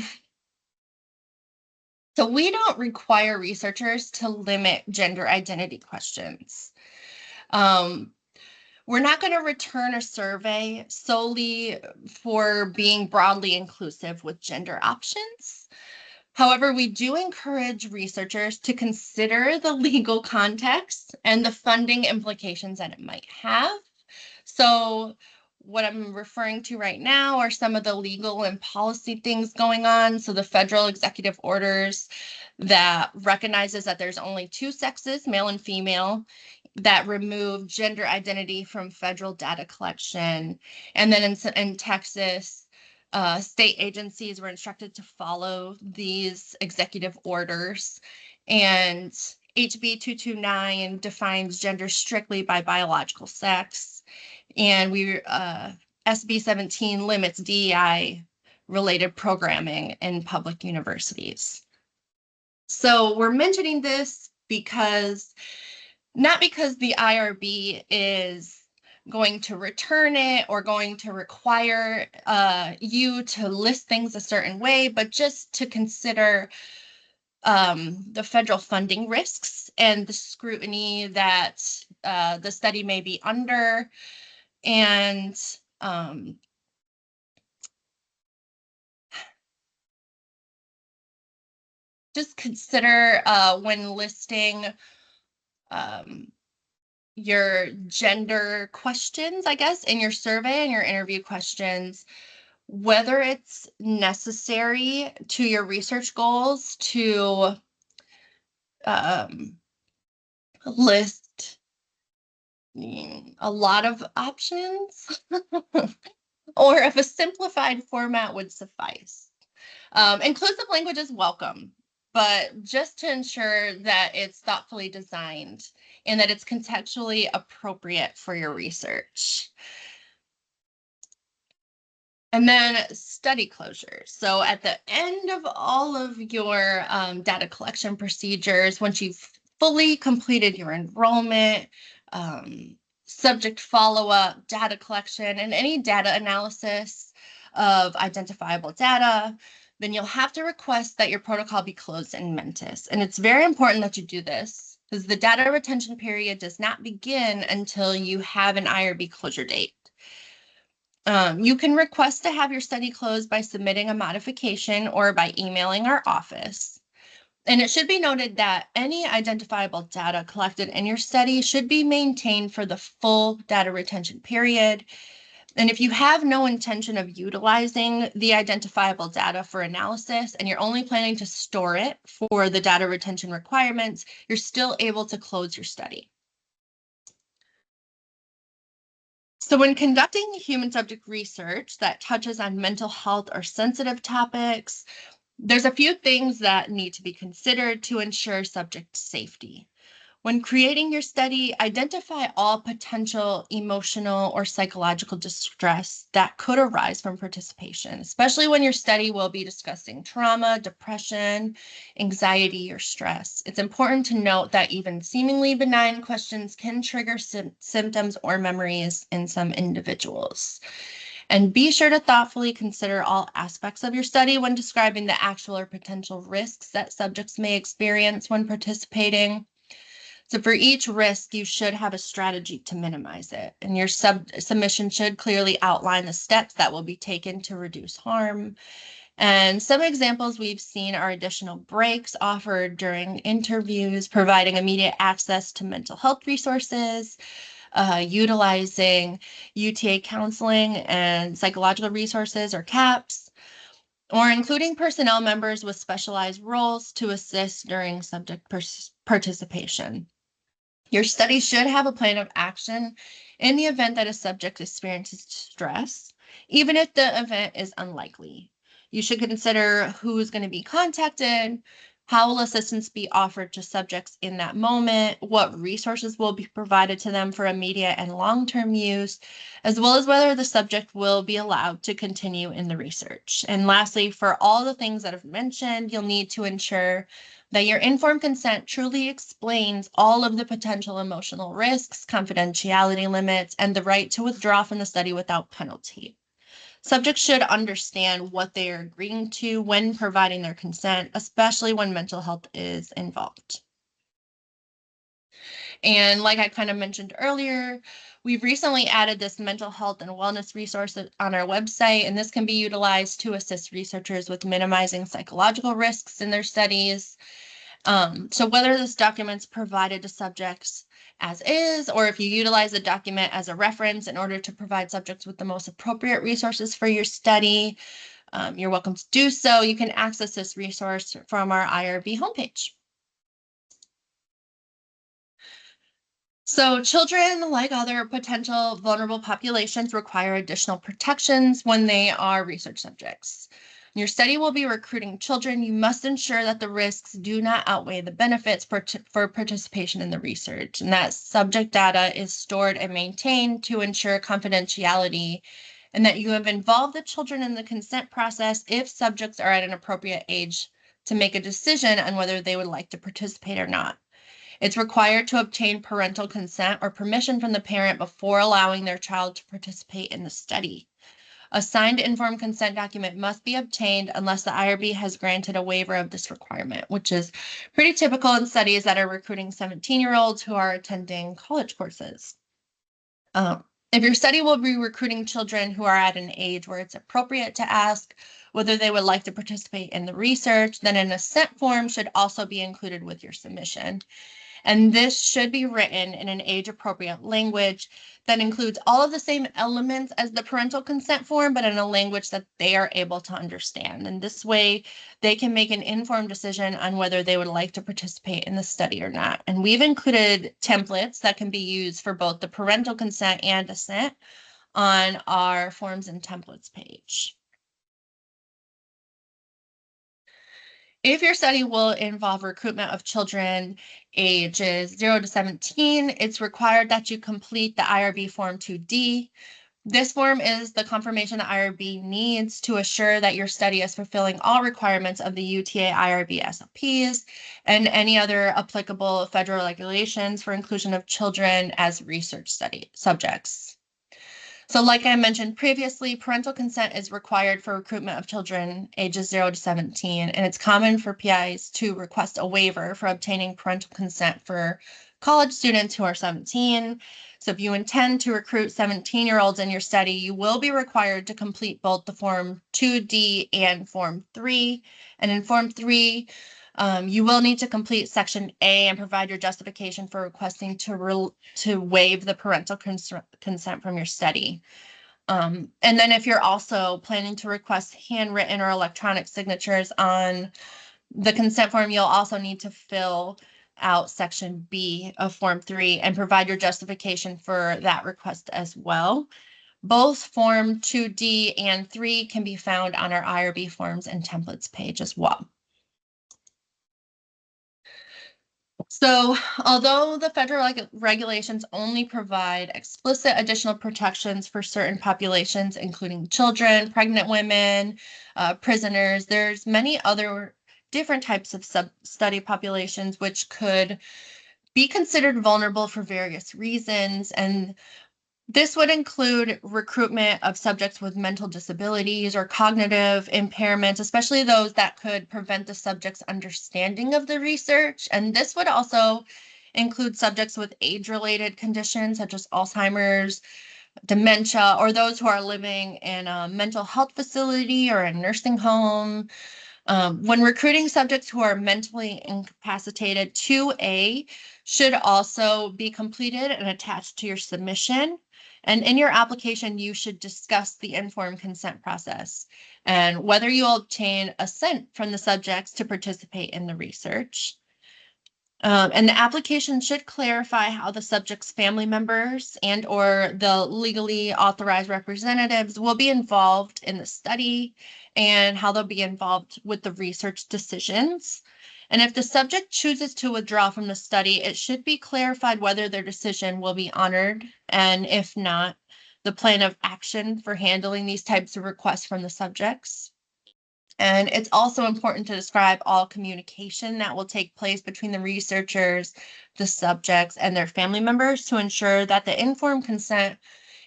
we don't require researchers to limit gender identity questions. We're not going to return a survey solely for being broadly inclusive with gender options. However, we do encourage researchers to consider the legal context and the funding implications that it might have. So what I'm referring to right now are some of the legal and policy things going on. So the federal executive orders that recognizes that there's only 2 sexes, male and female, that remove gender identity from federal data collection. And then in Texas, state agencies were instructed to follow these executive orders. And HB 229 defines gender strictly by biological sex, and SB 17 limits DEI related programming in public universities. So we're mentioning this because, not because the IRB is going to return it or going to require you to list things a certain way, but just to consider the federal funding risks and the scrutiny that the study may be under, and just consider when listing your gender questions, I guess, in your survey and your interview questions, whether it's necessary to your research goals to list a lot of options, or if a simplified format would suffice. Inclusive language is welcome, but just to ensure that it's thoughtfully designed and that it's contextually appropriate for your research. And then study closure. So at the end of all of your data collection procedures, once you've fully completed your enrollment, subject follow-up, data collection, and any data analysis of identifiable data, then you'll have to request that your protocol be closed in Mentis. And it's very important that you do this because the data retention period does not begin until you have an IRB closure date. You can request to have your study closed by submitting a modification or by emailing our office. And it should be noted that any identifiable data collected in your study should be maintained for the full data retention period. And if you have no intention of utilizing the identifiable data for analysis and you're only planning to store it for the data retention requirements, you're still able to close your study. So when conducting human subject research that touches on mental health or sensitive topics, there's a few things that need to be considered to ensure subject safety. When creating your study, identify all potential emotional or psychological distress that could arise from participation, especially when your study will be discussing trauma, depression, anxiety, or stress. It's important to note that even seemingly benign questions can trigger symptoms or memories in some individuals. And be sure to thoughtfully consider all aspects of your study when describing the actual or potential risks that subjects may experience when participating. So for each risk, you should have a strategy to minimize it. And your submission should clearly outline the steps that will be taken to reduce harm. And some examples we've seen are additional breaks offered during interviews, providing immediate access to mental health resources, utilizing UTA counseling and psychological resources or CAPS, or including personnel members with specialized roles to assist during subject participation. Your study should have a plan of action in the event that a subject experiences distress, even if the event is unlikely. You should consider who's going to be contacted, how will assistance be offered to subjects in that moment, what resources will be provided to them for immediate and long-term use, as well as whether the subject will be allowed to continue in the research. And lastly, for all the things that I've mentioned, you'll need to ensure that your informed consent truly explains all of the potential emotional risks, confidentiality limits, and the right to withdraw from the study without penalty. Subjects should understand what they are agreeing to when providing their consent, especially when mental health is involved. And like I kind of mentioned earlier, we've recently added this mental health and wellness resource on our website, and this can be utilized to assist researchers with minimizing psychological risks in their studies. So whether this document's provided to subjects as is, or if you utilize the document as a reference in order to provide subjects with the most appropriate resources for your study, you're welcome to do so. You can access this resource from our IRB homepage. So children, like other potential vulnerable populations, require additional protections when they are research subjects. Your study will be recruiting children. You must ensure that the risks do not outweigh the benefits for participation in the research, and that subject data is stored and maintained to ensure confidentiality, and that you have involved the children in the consent process if subjects are at an appropriate age to make a decision on whether they would like to participate or not. It's required to obtain parental consent or permission from the parent before allowing their child to participate in the study. A signed informed consent document must be obtained unless the IRB has granted a waiver of this requirement, which is pretty typical in studies that are recruiting 17-year-olds who are attending college courses. If your study will be recruiting children who are at an age where it's appropriate to ask whether they would like to participate in the research, then an assent form should also be included with your submission. And this should be written in an age-appropriate language that includes all of the same elements as the parental consent form, but in a language that they are able to understand. And this way, they can make an informed decision on whether they would like to participate in the study or not. And we've included templates that can be used for both the parental consent and assent on our forms and templates page. If your study will involve recruitment of children ages 0 to 17, it's required that you complete the IRB Form 2D. This form is the confirmation the IRB needs to assure that your study is fulfilling all requirements of the UTA IRB SOPs and any other applicable federal regulations for inclusion of children as research study subjects. So like I mentioned previously, parental consent is required for recruitment of children ages 0 to 17, and it's common for PIs to request a waiver for obtaining parental consent for college students who are 17. So if you intend to recruit 17-year-olds in your study, you will be required to complete both the Form 2D and Form 3. And in Form 3, you will need to complete Section A and provide your justification for requesting to waive the parental consent from your study. And then if you're also planning to request handwritten or electronic signatures on the consent form, you'll also need to fill out Section B of Form 3 and provide your justification for that request as well. Both Form 2D and 3 can be found on our IRB forms and templates page as well. So although the federal regulations only provide explicit additional protections for certain populations, including children, pregnant women, prisoners, there's many other different types of sub-study populations which could be considered vulnerable for various reasons. And this would include recruitment of subjects with mental disabilities or cognitive impairments, especially those that could prevent the subject's understanding of the research. And this would also include subjects with age-related conditions such as Alzheimer's, dementia, or those who are living in a mental health facility or a nursing home. When recruiting subjects who are mentally incapacitated, 2A should also be completed and attached to your submission. And in your application, you should discuss the informed consent process and whether you'll obtain assent from the subjects to participate in the research. And the application should clarify how the subject's family members and or the legally authorized representatives will be involved in the study and how they'll be involved with the research decisions. And if the subject chooses to withdraw from the study, it should be clarified whether their decision will be honored, and if not, the plan of action for handling these types of requests from the subjects. And it's also important to describe all communication that will take place between the researchers, the subjects, and their family members to ensure that the informed consent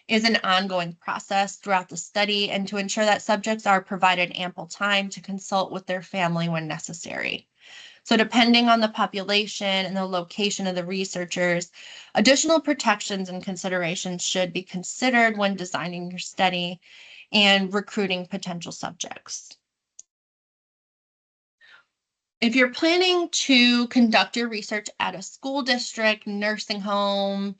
is an ongoing process throughout the study and to ensure that subjects are provided ample time to consult with their family when necessary. So depending on the population and the location of the researchers, additional protections and considerations should be considered when designing your study and recruiting potential subjects. If you're planning to conduct your research at a school district, nursing home,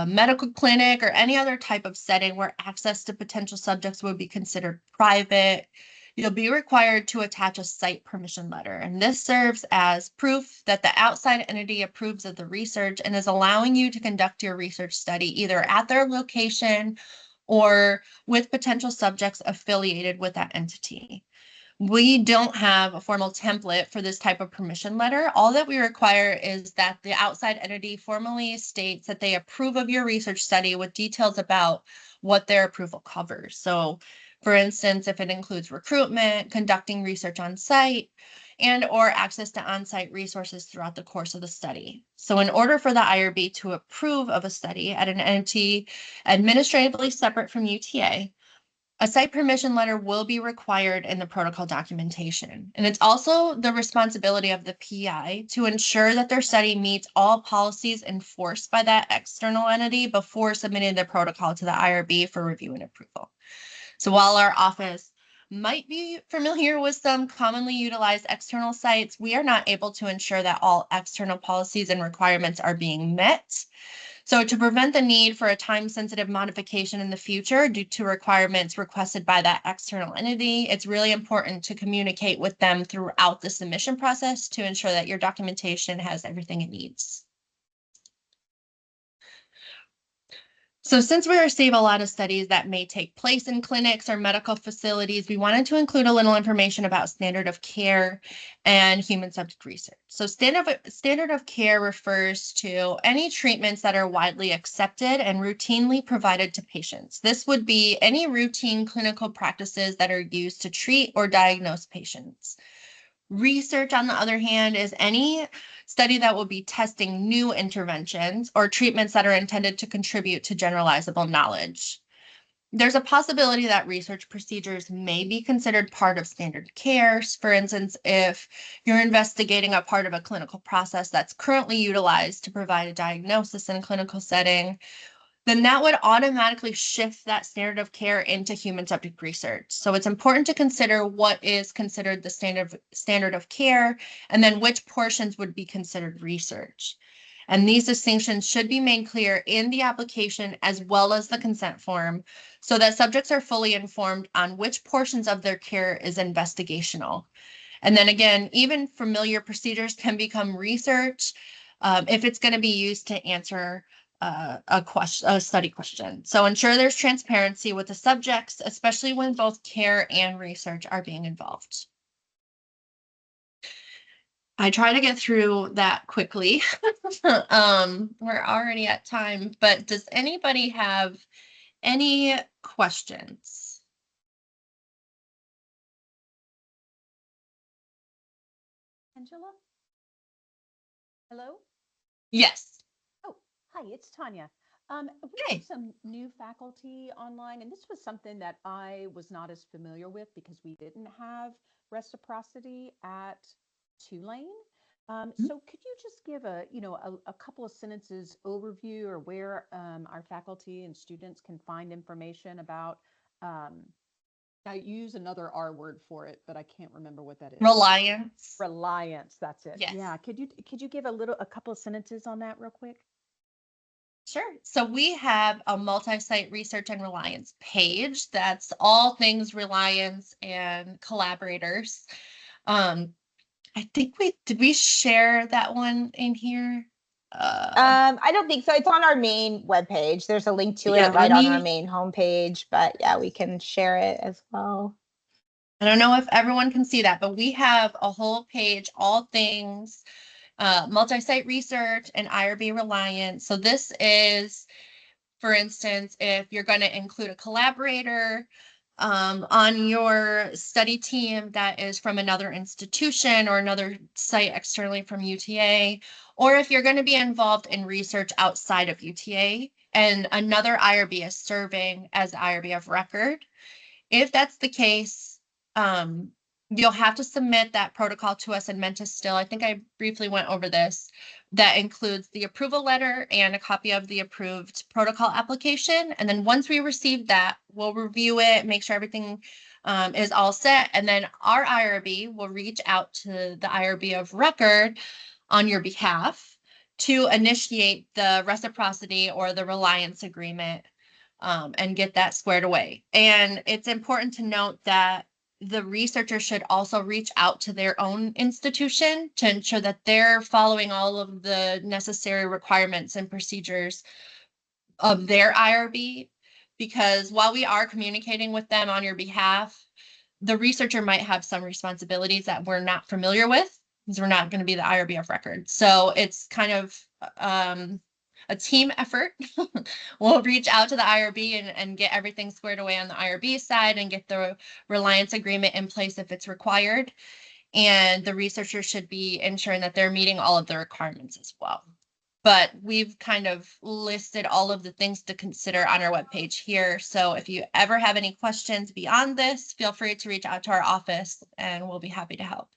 medical clinic, or any other type of setting where access to potential subjects would be considered private, you'll be required to attach a site permission letter. And this serves as proof that the outside entity approves of the research and is allowing you to conduct your research study either at their location or with potential subjects affiliated with that entity. We don't have a formal template for this type of permission letter. All that we require is that the outside entity formally states that they approve of your research study with details about what their approval covers. So, for instance, if it includes recruitment, conducting research on site, and or access to on-site resources throughout the course of the study. So in order for the IRB to approve of a study at an entity administratively separate from UTA, a site permission letter will be required in the protocol documentation. And it's also the responsibility of the PI to ensure that their study meets all policies enforced by that external entity before submitting the protocol to the IRB for review and approval. So while our office might be familiar with some commonly utilized external sites, we are not able to ensure that all external policies and requirements are being met. So to prevent the need for a time-sensitive modification in the future due to requirements requested by that external entity, it's really important to communicate with them throughout the submission process to ensure that your documentation has everything it needs. So since we receive a lot of studies that may take place in clinics or medical facilities, we wanted to include a little information about standard of care and human subject research. So standard of care refers to any treatments that are widely accepted and routinely provided to patients. This would be any routine clinical practices that are used to treat or diagnose patients. Research, on the other hand, is any study that will be testing new interventions or treatments that are intended to contribute to generalizable knowledge. There's a possibility that research procedures may be considered part of standard care. For instance, if you're investigating a part of a clinical process that's currently utilized to provide a diagnosis in a clinical setting, then that would automatically shift that standard of care into human subject research. So it's important to consider what is considered the standard of care, and then which portions would be considered research. And these distinctions should be made clear in the application as well as the consent form so that subjects are fully informed on which portions of their care is investigational. And then again, even familiar procedures can become research if it's going to be used to answer a study question. So ensure there's transparency with the subjects, especially when both care and research are being involved. I try to get through that quickly. We're already at time, but does anybody have any questions? Angela? Hello? Yes. Oh, hi, it's Tanya. We Hey. have some new faculty online, and this was something that I was not as familiar with because we didn't have reciprocity at Tulane. So could you just give a couple of sentences overview or where our faculty and students can find information about um, I use another R word for it, but I can't remember what that is. Reliance. Reliance, that's it. Yes. Yeah. Could you give a couple of sentences on that real quick? Sure. So we have a multi-site research and reliance page. That's all things reliance and collaborators. Um, I think did we share that one in here? I don't think so. It's on our main webpage. There's a link to Yeah, it right on our main homepage, but yeah, we can share it as well. I don't know if everyone can see that, but we have a whole page, all things multi-site research and IRB reliance. So this is, for instance, if you're going to include a collaborator on your study team that is from another institution or another site externally from UTA, or if you're going to be involved in research outside of UTA and another IRB is serving as IRB of record. If that's the case, you'll have to submit that protocol to us in Mentis still. I think I briefly went over this. That includes the approval letter and a copy of the approved protocol application. And then once we receive that, we'll review it, make sure everything is all set. And then our IRB will reach out to the IRB of record on your behalf to initiate the reciprocity or the reliance agreement and get that squared away. And it's important to note that the researcher should also reach out to their own institution to ensure that they're following all of the necessary requirements and procedures of their IRB. Because while we are communicating with them on your behalf, the researcher might have some responsibilities that we're not familiar with because we're not going to be the IRB of record. So it's kind of a team effort. We'll reach out to the IRB and get everything squared away on the IRB side and get the reliance agreement in place if it's required. And the researcher should be ensuring that they're meeting all of the requirements as well. But we've kind of listed all of the things to consider on our webpage here. So if you ever have any questions beyond this, feel free to reach out to our office and we'll be happy to help.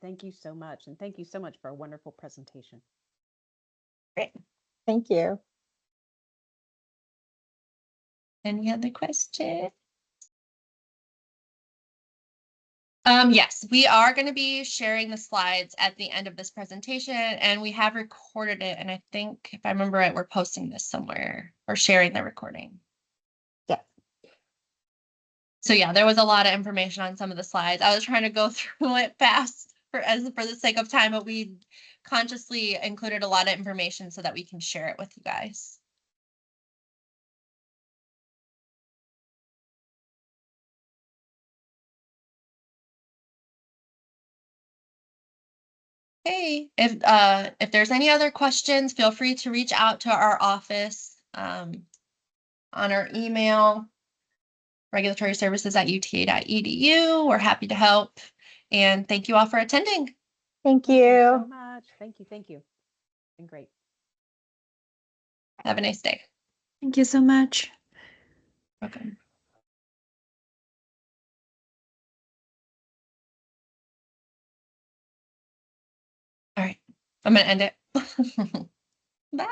Thank you so much. And thank you so much for a wonderful presentation. Great. Thank you. Any other questions? Yes, we are going to be sharing the slides at the end of this presentation, and we have recorded it. And I think, if I remember right, we're posting this somewhere or sharing the recording. Yeah. So yeah, there was a lot of information on some of the slides. I was trying to go through it fast for the sake of time, but we consciously included a lot of information so that we can share it with you guys. Hey, if there's any other questions, feel free to reach out to our office on our email, regulatoryservices@uta.edu. We're happy to help. And thank you all for attending. Thank Thank you so you. much. Thank you. Thank you. Been great. Have a nice day. Thank you so much. Welcome. All right, I'm gonna end it. Bye.